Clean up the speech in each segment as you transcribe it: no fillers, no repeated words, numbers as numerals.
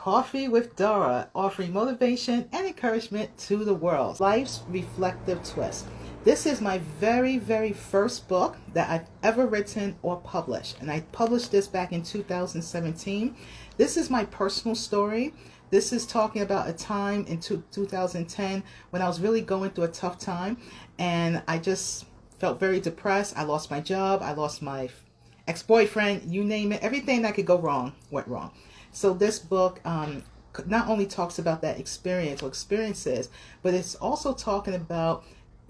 Coffee with Dara, offering motivation and encouragement to the world. Life's reflective twist. This is my very first book that I've ever written or published, and I published this back in 2017. This is my personal story. This is talking about a time in 2010 when I was really going through a tough time, and I just felt very depressed. I lost my job, I lost my ex-boyfriend, you name it. Everything that could go wrong went wrong. So this book not only talks about that experience or experiences, but it's also talking about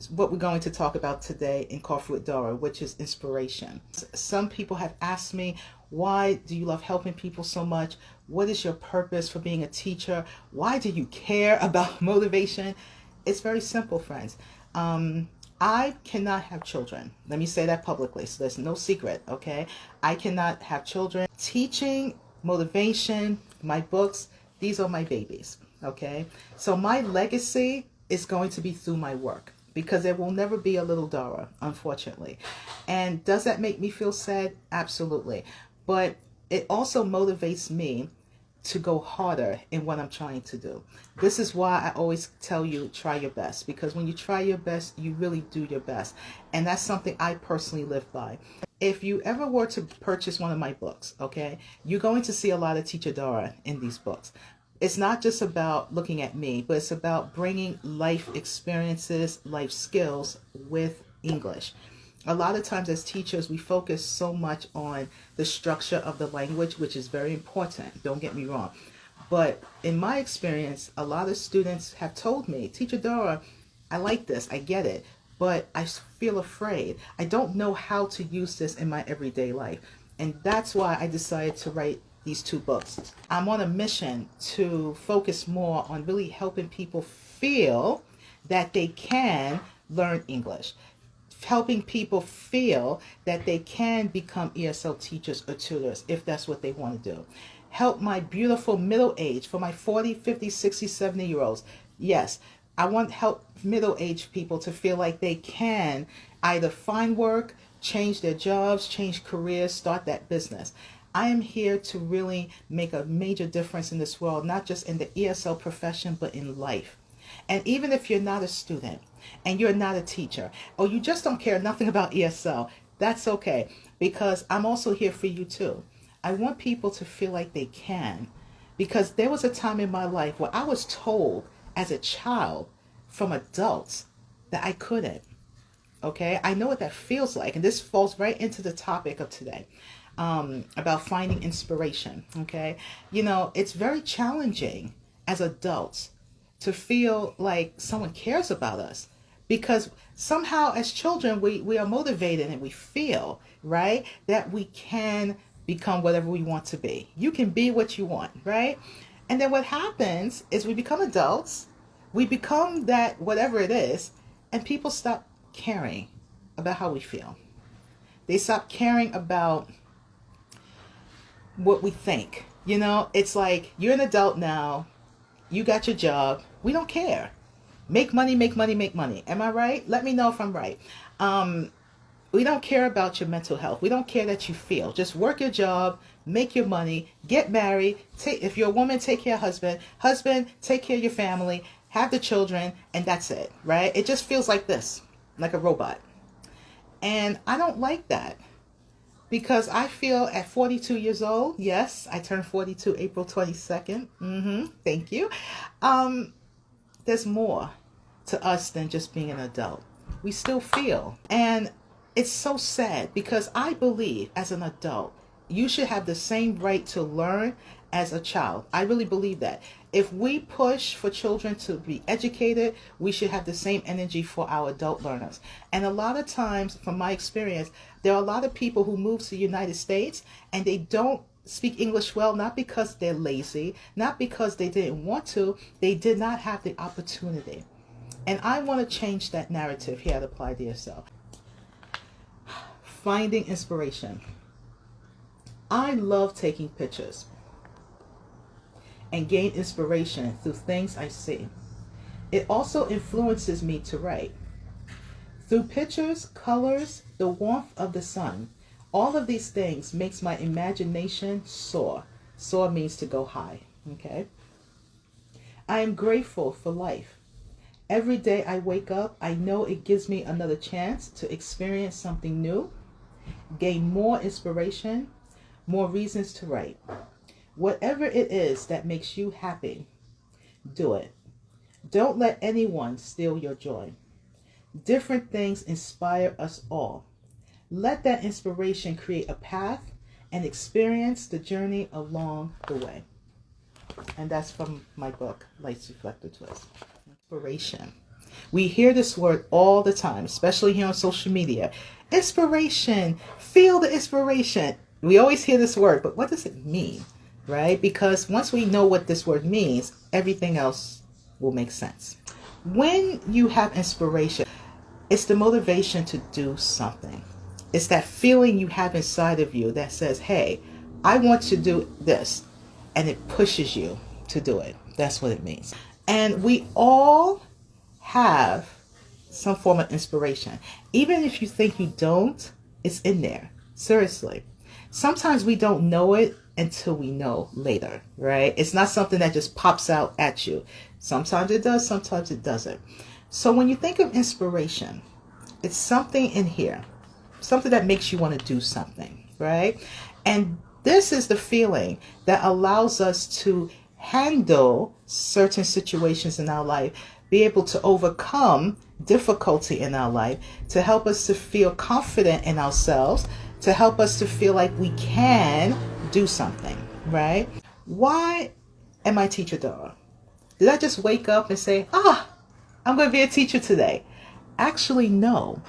what we're going to talk about today in Coffee with Dara, which is inspiration. Some people have asked me, why do you love helping people so much? What is your purpose for being a teacher? Why do you care about motivation? It's very simple, friends. I cannot have children. Let me say that publicly, so there's no secret, okay? I cannot have children. Teaching, motivation, my books, these are my babies, okay? So my legacy is going to be through my work, because there will never be a little Dara, unfortunately. And does that make me feel sad? Absolutely. But it also motivates me to go harder in what I'm trying to do. This is why I always tell you, try your best, because when you try your best, you really do your best. And that's something I personally live by. If you ever were to purchase one of my books, okay, you're going to see a lot of Teacher Dara in these books. It's not just about looking at me, but it's about bringing life experiences, life skills with English. A lot of times as teachers, we focus so much on the structure of the language, which is very important. Don't get me wrong. But in my experience, a lot of students have told me, Teacher Dara, I like this, I get it, but I feel afraid. I don't know how to use this in my everyday life. And that's why I decided to write these two books. I'm on a mission to focus more on really helping people feel that they can learn English. Helping people feel that they can become ESL teachers or tutors if that's what they want to do. Help my beautiful middle age, for my 40, 50, 60, 70-year-olds. Yes, I want to help middle-aged people to feel like they can either find work, change their jobs, change careers, start that business. I am here to really make a major difference in this world, not just in the ESL profession, but in life. And even if you're not a student and you're not a teacher, or you just don't care nothing about ESL, that's okay, because I'm also here for you too. I want people to feel like they can, because there was a time in my life where I was told as a child from adults that I couldn't. Okay, I know what that feels like, and this falls right into the topic of today. About finding inspiration, okay? You know, it's very challenging as adults to feel like someone cares about us, because somehow as children we are motivated and we feel, right, that we can become whatever we want to be. You can be what you want, right? And then what happens is we become adults, we become that whatever it is, and people stop caring about how we feel. They stop caring about what we think. You know, it's like, you're an adult now, you got your job, we don't care. Make money, make money, make money. Am I right? Let me know if I'm right. We don't care about your mental health. We don't care that you feel. Just work your job, make your money, get married. If you're a woman, take care of husband. Husband, take care of your family, have the children, and that's it, right? It just feels like this, like a robot. And I don't like that. Because I feel at 42 years old, yes, I turned 42 April 22nd. Thank you. There's more to us than just being an adult. We still feel. And it's so sad, because I believe as an adult, you should have the same right to learn as a child. I really believe that. If we push for children to be educated, we should have the same energy for our adult learners. And a lot of times, from my experience, there are a lot of people who move to the United States and they don't speak English well, not because they're lazy, not because they didn't want to, they did not have the opportunity. And I want to change that narrative here at AppliedESL. Finding inspiration. I love taking pictures and gain inspiration through things I see. It also influences me to write. Through pictures, colors, the warmth of the sun, all of these things makes my imagination soar. Soar means to go high. Okay. I am grateful for life. Every day I wake up, I know it gives me another chance to experience something new, gain more inspiration, more reasons to write. Whatever it is that makes you happy, do it. Don't let anyone steal your joy. Different things inspire us all. Let that inspiration create a path and experience the journey along the way. And that's from my book, Life's Reflective Twist. Inspiration. We hear this word all the time, especially here on social media. Inspiration. Feel the inspiration. We always hear this word, but what does it mean? Right? Because once we know what this word means, everything else will make sense. When you have inspiration, it's the motivation to do something. It's that feeling you have inside of you that says, hey, I want to do this. And it pushes you to do it. That's what it means. And we all have some form of inspiration. Even if you think you don't, it's in there. Seriously. Sometimes we don't know it until we know later, right? It's not something that just pops out at you. Sometimes it does, sometimes it doesn't. So when you think of inspiration, it's something in here, something that makes you want to do something, right? And this is the feeling that allows us to handle certain situations in our life, be able to overcome difficulty in our life, to help us to feel confident in ourselves, to help us to feel like we can do something, right? Why am I Teacher Dara? Did I just wake up and say, I'm going to be a teacher today? Actually, no.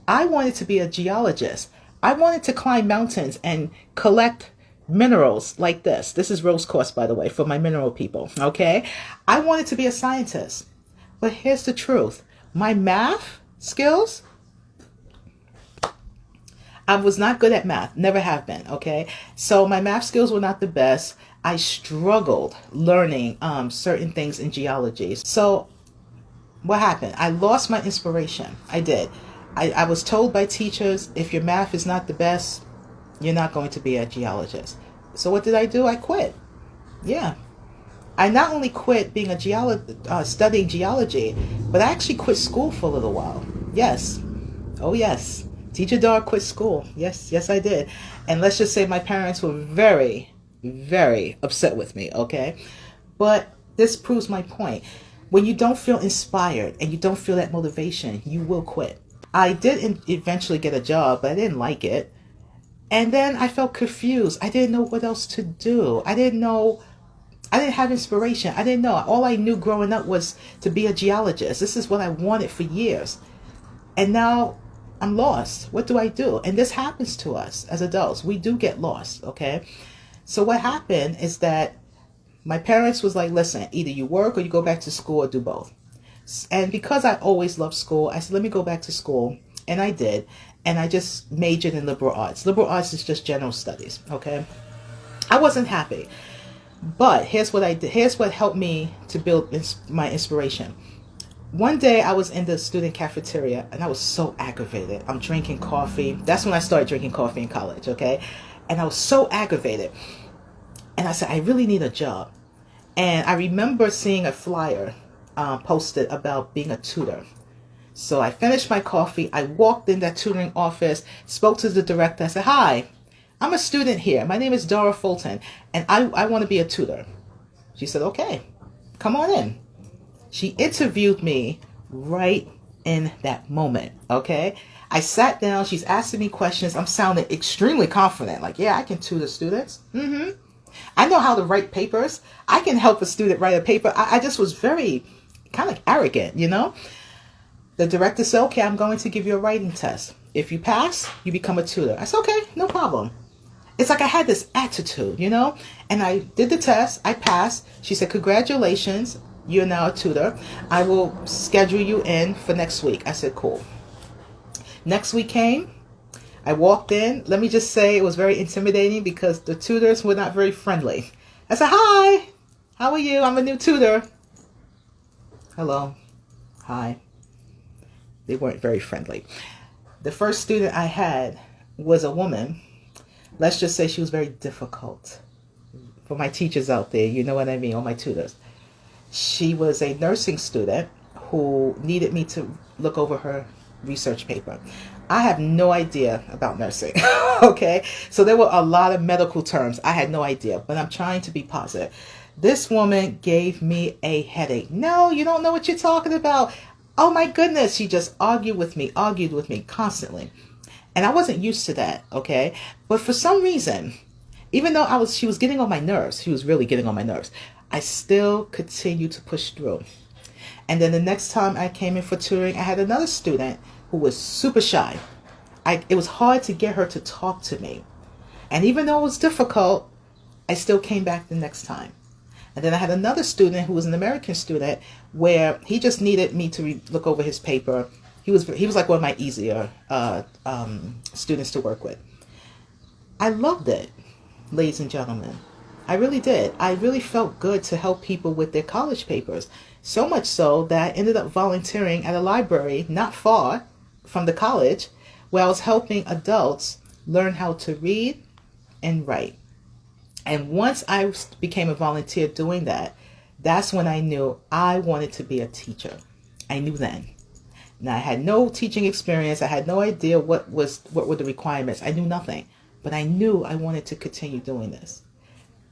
I wanted to be a geologist. I wanted to climb mountains and collect minerals like this. This is rose quartz, by the way, for my mineral people, okay? I wanted to be a scientist. But here's the truth. My math skills, I was not good at math. Never have been, okay? So my math skills were not the best. I struggled learning certain things in geology. So what happened? I lost my inspiration. I did. I was told by teachers, if your math is not the best, you're not going to be a geologist. So what did I do? I quit. Yeah. I not only quit being a studying geology, but I actually quit school for a little while. Yes. Oh, yes. Teacher Dara quit school. Yes, I did. And let's just say my parents were very, very upset with me, okay? But this proves my point. When you don't feel inspired and you don't feel that motivation, you will quit. I did eventually get a job, but I didn't like it. And then I felt confused. I didn't know what else to do. I didn't have inspiration. I didn't know. All I knew growing up was to be a geologist. This is what I wanted for years. And now I'm lost. What do I do? And this happens to us as adults. We do get lost, okay? So what happened is that my parents was like, listen, either you work or you go back to school or do both. And because I always loved school, I said, let me go back to school. And I did. And I just majored in liberal arts. Liberal arts is just general studies, okay? I wasn't happy. But here's what I did. Here's what helped me to build my inspiration. One day I was in the student cafeteria and I was so aggravated. I'm drinking coffee. That's when I started drinking coffee in college, okay? And I was so aggravated. And I said, I really need a job. And I remember seeing a flyer posted about being a tutor. So I finished my coffee. I walked in that tutoring office, spoke to the director. I said, hi, I'm a student here. My name is Dara Fulton, and I want to be a tutor. She said, okay, come on in. She interviewed me right in that moment, okay? I sat down. She's asking me questions. I'm sounding extremely confident. Like, yeah, I can tutor students. I know how to write papers. I can help a student write a paper. I just was very kind of arrogant, you know? The director said, okay, I'm going to give you a writing test. If you pass, you become a tutor. I said, okay, no problem. It's like I had this attitude, you know? And I did the test. I passed. She said, congratulations. You're now a tutor. I will schedule you in for next week. I said, cool. Next week came. I walked in. Let me just say it was very intimidating because the tutors were not very friendly. I said, hi, how are you? I'm a new tutor. Hello. Hi. They weren't very friendly. The first student I had was a woman. Let's just say she was very difficult. for my teachers out there, you know what I mean, or my tutors. She was a nursing student who needed me to look over her research paper. I have no idea about nursing, okay? So there were a lot of medical terms. I had no idea, but I'm trying to be positive. This woman gave me a headache. No, you don't know what you're talking about. Oh my goodness. She just argued with me constantly. And I wasn't used to that, okay? But for some reason, even though she was getting on my nerves, she was really getting on my nerves, I still continued to push through. And then the next time I came in for tutoring, I had another student who was super shy. It was hard to get her to talk to me. And even though it was difficult, I still came back the next time. And then I had another student who was an American student where he just needed me to look over his paper. He was like one of my easier students to work with. I loved it, ladies and gentlemen. I really did. I really felt good to help people with their college papers. So much so that I ended up volunteering at a library not far from the college where I was helping adults learn how to read and write. And once I became a volunteer doing that, that's when I knew I wanted to be a teacher. I knew then. Now, I had no teaching experience. I had no idea what were the requirements. I knew nothing. But I knew I wanted to continue doing this.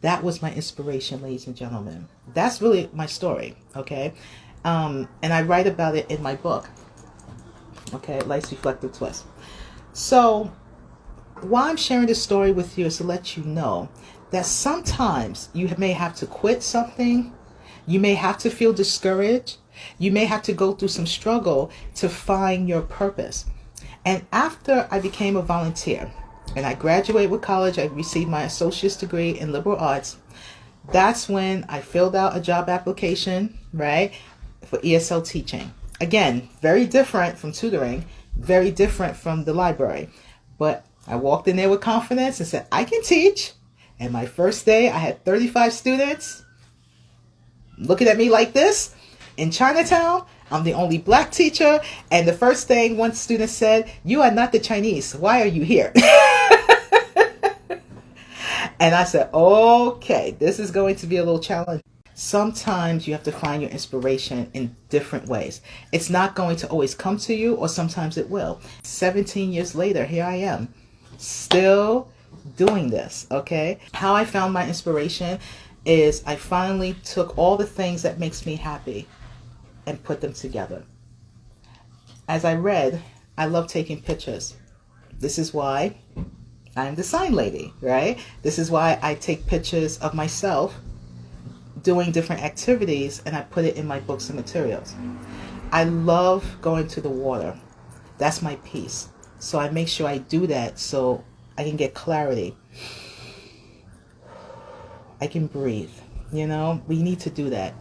That was my inspiration, ladies and gentlemen. That's really my story, okay? And I write about it in my book, okay? Life's Reflective Twist. So, why I'm sharing this story with you is to let you know that sometimes you may have to quit something. You may have to feel discouraged. You may have to go through some struggle to find your purpose. And after I became a volunteer and I graduated with college, I received my associate's degree in liberal arts. That's when I filled out a job application, right, for ESL teaching. Again, very different from tutoring, very different from the library. But I walked in there with confidence and said, I can teach. And my first day, I had 35 students looking at me like this. In Chinatown, I'm the only black teacher. And the first thing one student said, you are not the Chinese. Why are you here? And I said, okay, this is going to be a little challenge. Sometimes you have to find your inspiration in different ways. It's not going to always come to you, or sometimes it will. 17 years later, here I am, still doing this, okay? How I found my inspiration is I finally took all the things that makes me happy and put them together. As I read, I love taking pictures. This is why I'm the sign lady, right? This is why I take pictures of myself doing different activities and I put it in my books and materials. I love going to the water. That's my peace. So I make sure I do that so I can get clarity. I can breathe. You know, we need to do that.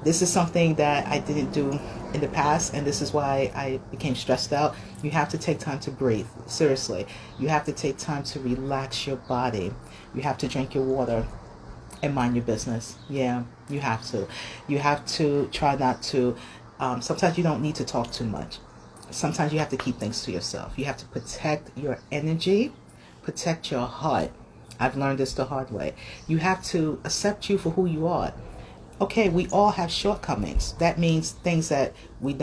This is something that I didn't do in the past, and this is why I became stressed out. You have to take time to breathe. Seriously. You have to take time to relax your body. You have to drink your water and mind your business. Yeah, you have to. You have to try not to. Sometimes you don't need to talk too much. Sometimes you have to keep things to yourself. You have to protect your energy, protect your heart. I've learned this the hard way. You have to accept you for who you are. Okay, we all have shortcomings. That means things that we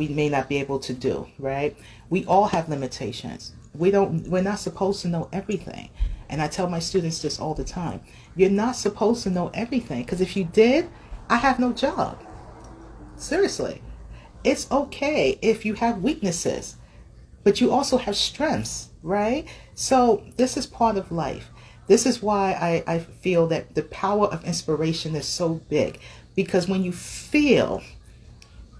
may not be able to do, right? We all have limitations. We're not supposed to know everything. And I tell my students this all the time. You're not supposed to know everything, because if you did, I have no job. Seriously. It's okay if you have weaknesses, but you also have strengths, right? So this is part of life. This is why I feel that the power of inspiration is so big, because when you feel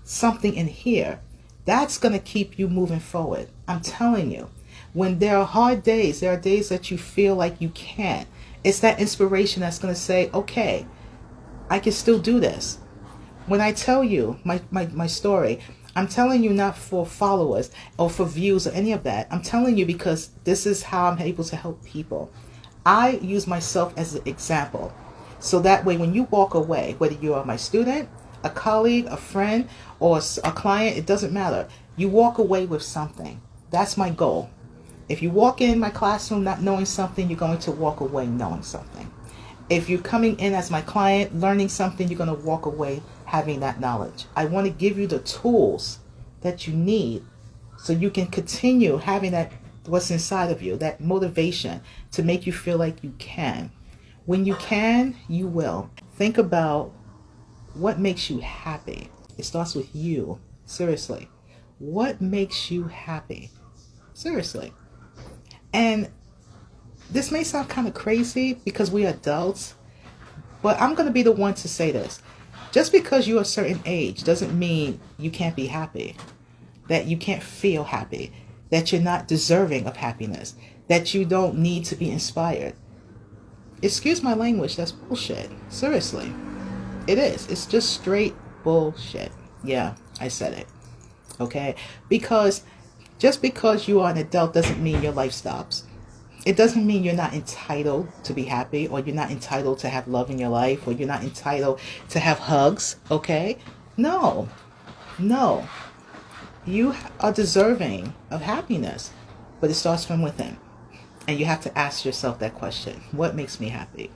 something in here, that's going to keep you moving forward. I'm telling you, when there are hard days, there are days that you feel like you can't. It's that inspiration that's going to say, okay, I can still do this. When I tell you my story, I'm telling you not for followers or for views or any of that. I'm telling you because this is how I'm able to help people. I use myself as an example. So that way when you walk away, whether you are my student, a colleague, a friend, or a client, it doesn't matter. You walk away with something. That's my goal. If you walk in my classroom not knowing something, you're going to walk away knowing something. If you're coming in as my client, learning something, you're going to walk away having that knowledge. I want to give you the tools that you need so you can continue having that, what's inside of you, that motivation to make you feel like you can. When you can, you will. Think about what makes you happy. It starts with you. Seriously. What makes you happy? Seriously. And this may sound kind of crazy because we're adults, but I'm going to be the one to say this. Just because you're a certain age doesn't mean you can't be happy, that you can't feel happy, that you're not deserving of happiness, that you don't need to be inspired. Excuse my language, that's bullshit. Seriously. It is. It's just straight bullshit. Yeah, I said it. Okay? Because just because you are an adult doesn't mean your life stops. It doesn't mean you're not entitled to be happy, or you're not entitled to have love in your life, or you're not entitled to have hugs, okay? No. No. You are deserving of happiness, but it starts from within. And you have to ask yourself that question. What makes me happy?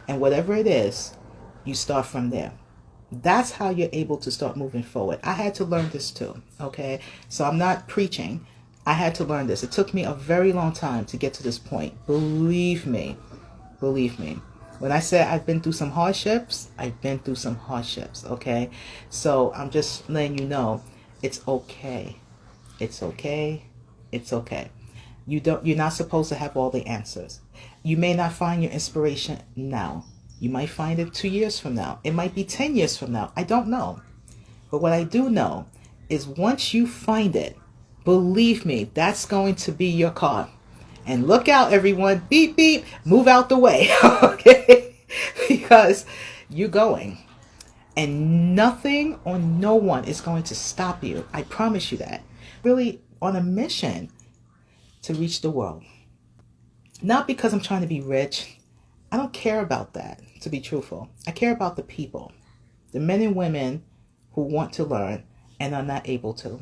And whatever it is, you start from there. That's how you're able to start moving forward. I had to learn this too, okay? So I'm not preaching. I had to learn this. It took me a very long time to get to this point. Believe me. Believe me. When I say I've been through some hardships, I've been through some hardships, okay? So I'm just letting you know, it's okay. It's okay. It's okay. You're not supposed to have all the answers. You may not find your inspiration now. You might find it 2 years from now. It might be 10 years from now. I don't know. But what I do know is once you find it, believe me, that's going to be your car. And look out, everyone. Beep, beep. Move out the way. Okay? Because you're going. And nothing or no one is going to stop you. I promise you that. Really on a mission to reach the world. Not because I'm trying to be rich. I don't care about that, to be truthful. I care about the people. The men and women who want to learn and are not able to.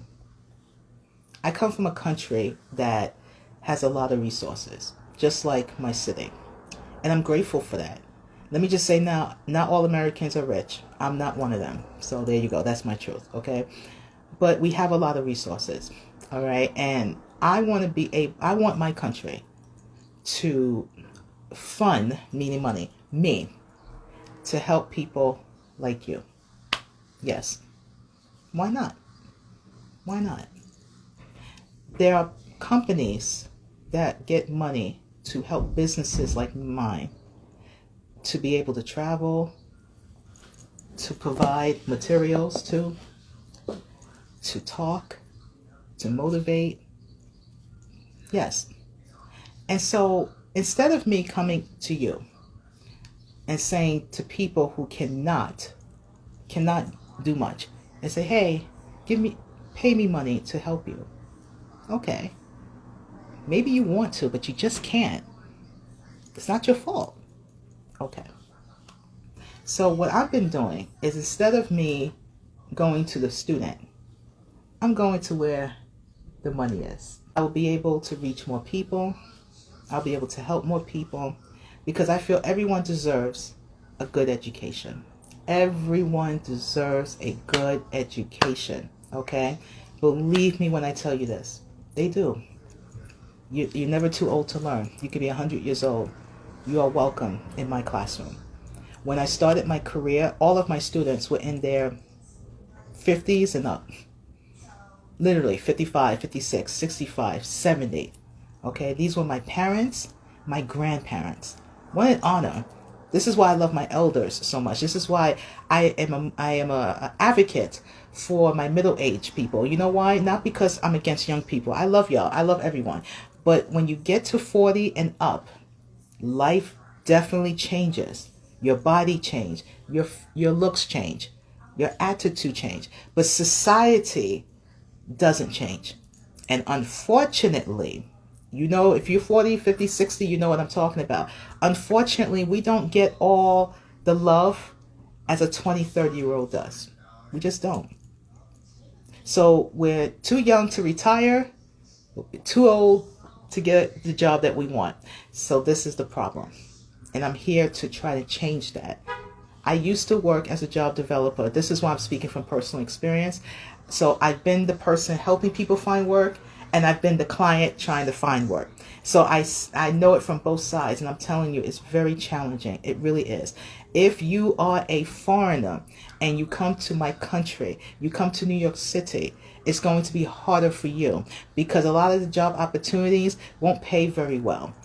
I come from a country that has a lot of resources, just like my city. And I'm grateful for that. Let me just say now, not all Americans are rich. I'm not one of them. So there you go. That's my truth, okay? But we have a lot of resources, all right? And I want my country to fund, meaning money, me, to help people like you. Yes. Why not? Why not? There are companies that get money to help businesses like mine to be able to travel, to provide materials to talk, to motivate. Yes. And so instead of me coming to you and saying to people who cannot do much and say, hey, pay me money to help you. Okay. Maybe you want to, but you just can't. It's not your fault. Okay. So what I've been doing is instead of me going to the student, I'm going to where the money is. I will be able to reach more people. I'll be able to help more people because I feel everyone deserves a good education. Everyone deserves a good education, okay? Believe me when I tell you this. They do. You're never too old to learn. You could be 100 years old. You are welcome in my classroom. When I started my career, all of my students were in their 50s and up. Literally 55, 56, 65, 70. Okay, these were my parents, my grandparents. What an honor. This is why I love my elders so much. This is why I am a advocate for my middle-aged people. You know why? Not because I'm against young people. I love y'all. I love everyone. But when you get to 40 and up, life definitely changes. Your body changes. Your looks change. Your attitude change. But society doesn't change. And unfortunately, you know, if you're 40, 50, 60, you know what I'm talking about. Unfortunately, we don't get all the love as a 20, 30-year-old does. We just don't. So we're too young to retire, too old to get the job that we want. So this is the problem. And I'm here to try to change that. I used to work as a job developer. This is why I'm speaking from personal experience. So I've been the person helping people find work, and I've been the client trying to find work. So I know it from both sides, and I'm telling you, it's very challenging. It really is. If you are a foreigner and you come to my country, you come to New York City, it's going to be harder for you because a lot of the job opportunities won't pay very well.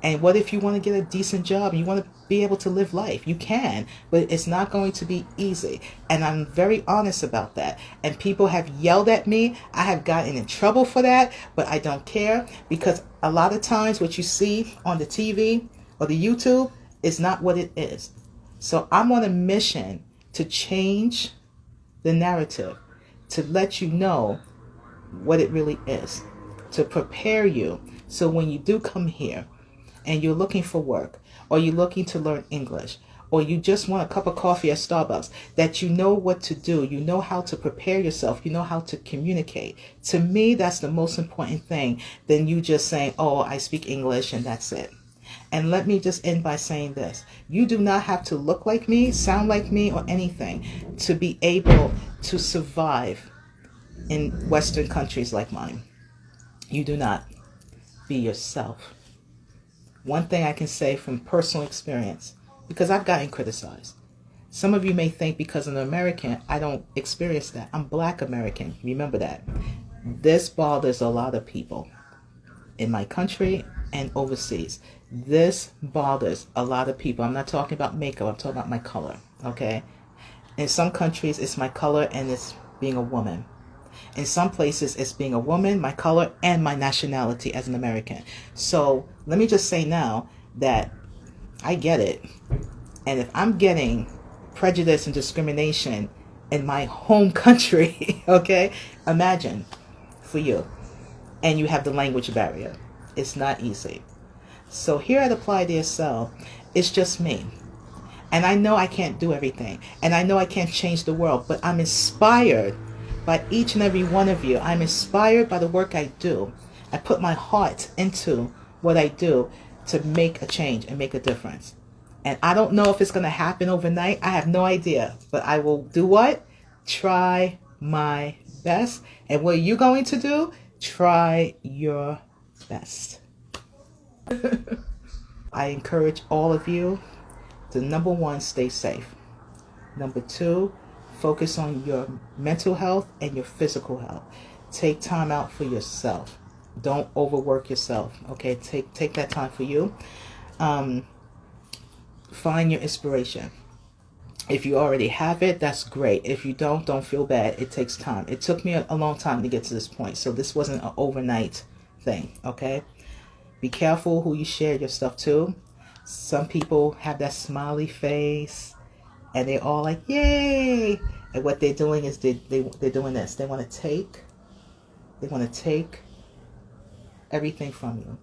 And what if you want to get a decent job and you want to be able to live life? You can, but it's not going to be easy. And I'm very honest about that. And people have yelled at me. I have gotten in trouble for that, but I don't care because a lot of times what you see on the TV or the YouTube is not what it is. So I'm on a mission to change the narrative, to let you know what it really is, to prepare you so when you do come here, and you're looking for work, or you're looking to learn English, or you just want a cup of coffee at Starbucks, that you know what to do, you know how to prepare yourself, you know how to communicate. To me, that's the most important thing than you just saying, oh, I speak English and that's it. And let me just end by saying this. You do not have to look like me, sound like me, or anything to be able to survive in Western countries like mine. You do not. Be yourself. One thing I can say from personal experience, because I've gotten criticized. Some of you may think because I'm an American, I don't experience that. I'm Black American. Remember that. This bothers a lot of people in my country and overseas. This bothers a lot of people. I'm not talking about makeup. I'm talking about my color. Okay? In some countries, it's my color and it's being a woman. In some places, it's being a woman, my color, and my nationality as an American. So let me just say now that I get it. And if I'm getting prejudice and discrimination in my home country, okay, imagine for you. And you have the language barrier. It's not easy. So here at AppliedESL, it's just me. And I know I can't do everything. And I know I can't change the world. But I'm inspired by each and every one of you. I'm inspired by the work I do. I put my heart into what I do to make a change and make a difference. And I don't know if it's going to happen overnight. I have no idea. But I will do what? Try my best. And what are you going to do? Try your best. I encourage all of you to, number one, stay safe. Number two, focus on your mental health and your physical health. Take time out for yourself. Don't overwork yourself. Okay, take that time for you. Find your inspiration. If you already have it, that's great. If you don't feel bad. It takes time. It took me a long time to get to this point, so this wasn't an overnight thing. Okay, be careful who you share your stuff to. Some people have that smiley face and they're all like, yay! And what they're doing is they're doing this. They want to take everything from you.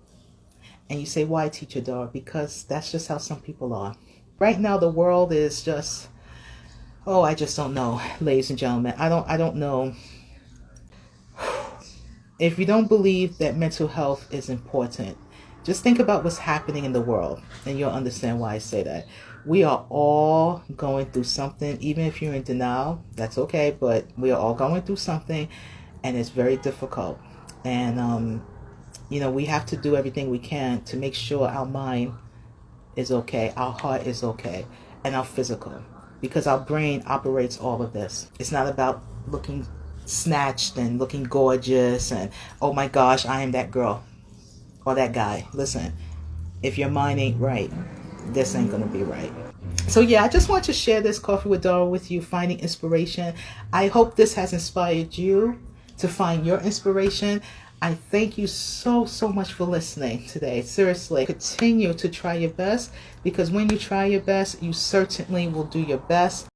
And you say, why, Teacher Dara? Because that's just how some people are. Right now, the world is just, oh, I just don't know, ladies and gentlemen. I don't know. If you don't believe that mental health is important, just think about what's happening in the world, and you'll understand why I say that. We are all going through something. Even if you're in denial, that's okay, but we are all going through something, and it's very difficult. And, we have to do everything we can to make sure our mind is okay, our heart is okay, and our physical. Because our brain operates all of this. It's not about looking snatched and looking gorgeous and, oh my gosh, I am that girl or that guy. Listen, if your mind ain't right, this ain't gonna be right. So yeah, I just want to share this Coffee with Dara with you, finding inspiration. I hope this has inspired you to find your inspiration. I thank you so much for listening today. Seriously, continue to try your best, because when you try your best, you certainly will do your best